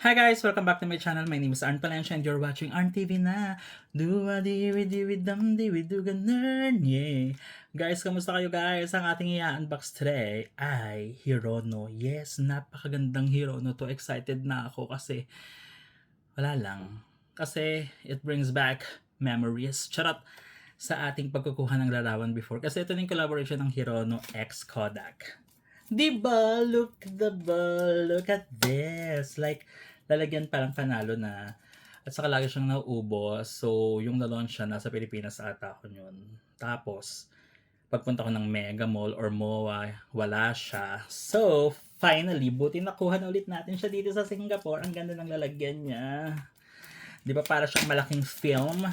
Hi guys! Welcome back to my channel. My name is Arn Palencia and you're watching Arn TV na. Duwa-di-wi-di-wi-dam-di-wi-duganan, yeah. Guys, kamusta kayo guys? Ang ating i-unbox today ay Hirono. Yes, napakagandang Hirono to. Excited na ako kasi wala lang. Kasi it brings back memories. Charot! Sa ating pagkukuha ng larawan before. Kasi ito yung collaboration ng Hirono x Kodak. Diba? Look the ball. Look at this. Like, lalagyan parang panalo na. At saka lagi siyang nauubos. So, yung na-launch siya, nasa Pilipinas ata ako yun. Tapos, pagpunta ko ng Mega Mall or MOA, wala siya. So, finally, buti nakuha na ulit natin siya dito sa Singapore. Ang ganda ng lalagyan niya. Di ba para siyang malaking film?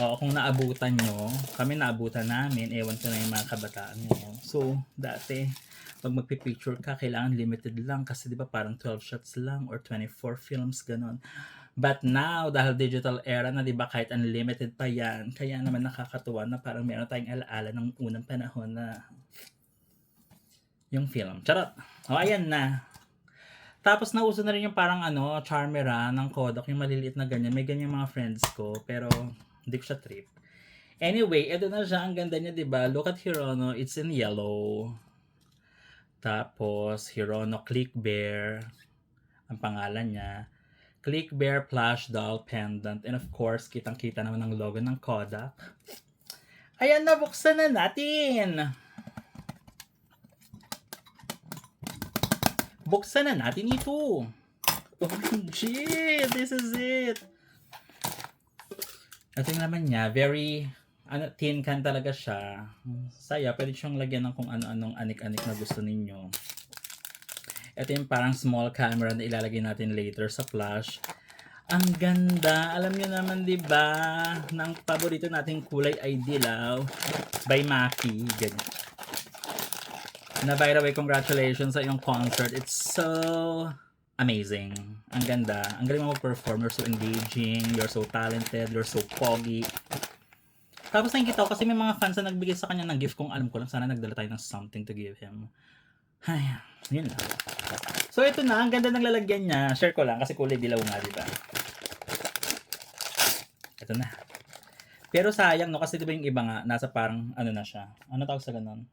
Oo, kung naabutan nyo, kami naabutan namin, ewan ko na yung mga kabataan nyo. So, dati, pag magpipicture ka, kailangan limited lang kasi di ba parang 12 shots lang or 24 films, ganon. But now, dahil digital era na, di ba, kahit unlimited pa yan, kaya naman nakakatuwa na parang meron tayong alaala ng unang panahon na yung film. Charot! O, ayan na. Tapos nauso na rin yung parang Charmera ng Kodak, yung maliliit na ganyan. May ganyan mga friends ko, pero hindi ko siya trip. Anyway, ito na siya. Ang ganda niya, diba? Look at Hirono. It's in yellow. Tapos, Hirono Click Bear. Ang pangalan niya. Click Bear Plush Doll Pendant. And of course, kitang-kita naman ang logo ng Kodak. Ayan, nabuksan na natin! Buksan na natin ito! OMG! This is it! Ito yung naman niya, very tin can talaga siya. Saya, pwede siyang lagyan ng kung ano-anong anik-anik na gusto ninyo. Ito yung parang small camera na ilalagay natin later sa flash. Ang ganda! Alam niyo naman, di ba? Ng paborito nating kulay ay dilaw by Maki. Ganyan. Na by the way, congratulations sa iyong concert. It's so amazing. Ang ganda. Ang galing mo mag-perform. You're so engaging. You're so talented. You're so pogi. Tapos nakikita ko kasi may mga fans na nagbigay sa kanya ng gift kung alam ko lang. Sana nagdala tayo ng something to give him. Ay, yun lang. So ito na. Ang ganda ng lalagyan niya. Share ko lang kasi kulay dilaw nga, diba? Ito na. Pero sayang, no? Kasi diba yung iba nga, nasa parang, na siya. Ano tawag sa ganun?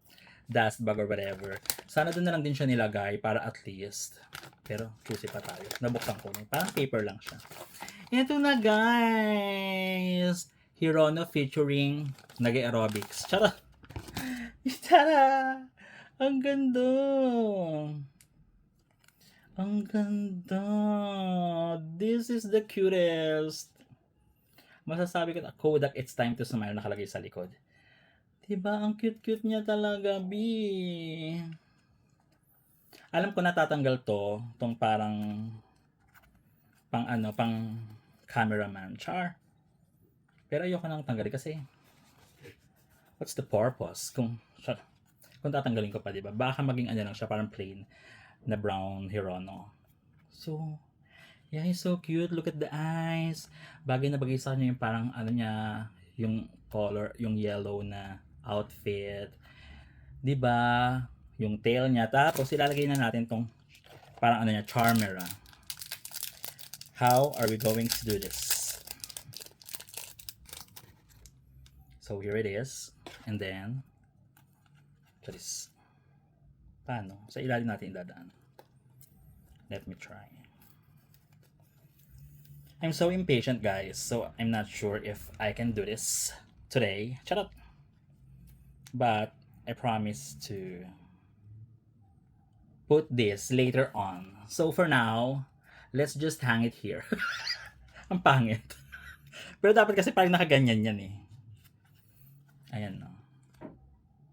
Dust bag or whatever. Sana doon na lang din siya nilagay para at least. Pero choosy pa tayo. Nabuksan ko. Parang paper lang siya. Ito na guys! Hirono featuring nag-aerobics. Charot! Tara! Ang ganda! Ang ganda! This is the cutest! Masasabi ko na, Kodak, it's time to smile, nakalagay sa likod. Diba? Ang cute-cute niya talaga, B. Alam ko natatanggal to, tong parang pang cameraman. Char. Pero ayoko nang tanggalin kasi what's the purpose? Kung tatanggalin ko pa, diba? Baka maging lang siya, parang plain na brown Hirono. So, yeah, he's so cute. Look at the eyes. Bagay na bagay sa kanya yung parang niya, yung color, yung yellow na outfit. 'Di ba? Yung tail niya. Tapos ilalagay na natin tong parang niya, Charmera. How are we going to do this? So here it is. And then this. Paano? Sa ilalim natin dadaan. Let me try. I'm so impatient, guys. So I'm not sure if I can do this today. Shut up. But I promise to put this later on. So for now, let's just hang it here. Ang pangit. Pero dapat kasi parang nakaganyan yan eh. Ayan no.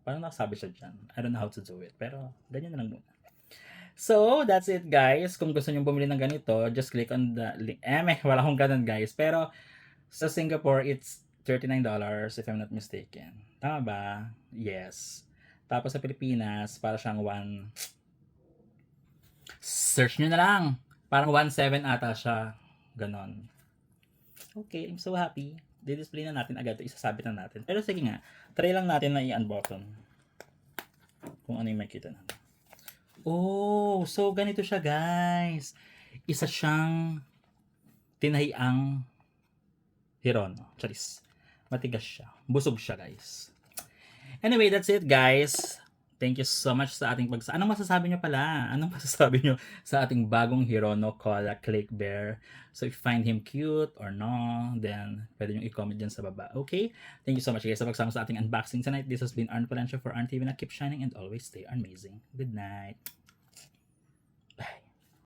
Parang nakasabi siya dyan. I don't know how to do it. Pero ganyan na lang muna. So, that's it guys. Kung gusto nyo bumili ng ganito, just click on the link. Wala akong ganun guys. Pero sa Singapore, it's $39 if I'm not mistaken. Tama ba? Yes. Tapos sa Pilipinas, para siyang search nyo na lang. Parang 1.7 ata siya. Ganon. Okay, I'm so happy. Di-display na natin agad ito. Isasabit na natin. Pero sige nga, try lang natin na i-unbutton. Kung ano yung makita natin. Oh, so ganito siya guys. Isa siyang tinahiang Hirono. Charis. Matigas siya. Busog siya, guys. Anyway, that's it, guys. Thank you so much sa ating Anong masasabi nyo pala? Anong masasabi nyo sa ating bagong Hirono Cola Click Bear? So, if you find him cute or no, then pwede nyo i-comment dyan sa baba. Okay? Thank you so much, guys, sa pagsama sa ating unboxing tonight. This has been Arn Palancia for Arn TV na keep shining and always stay amazing. Good night.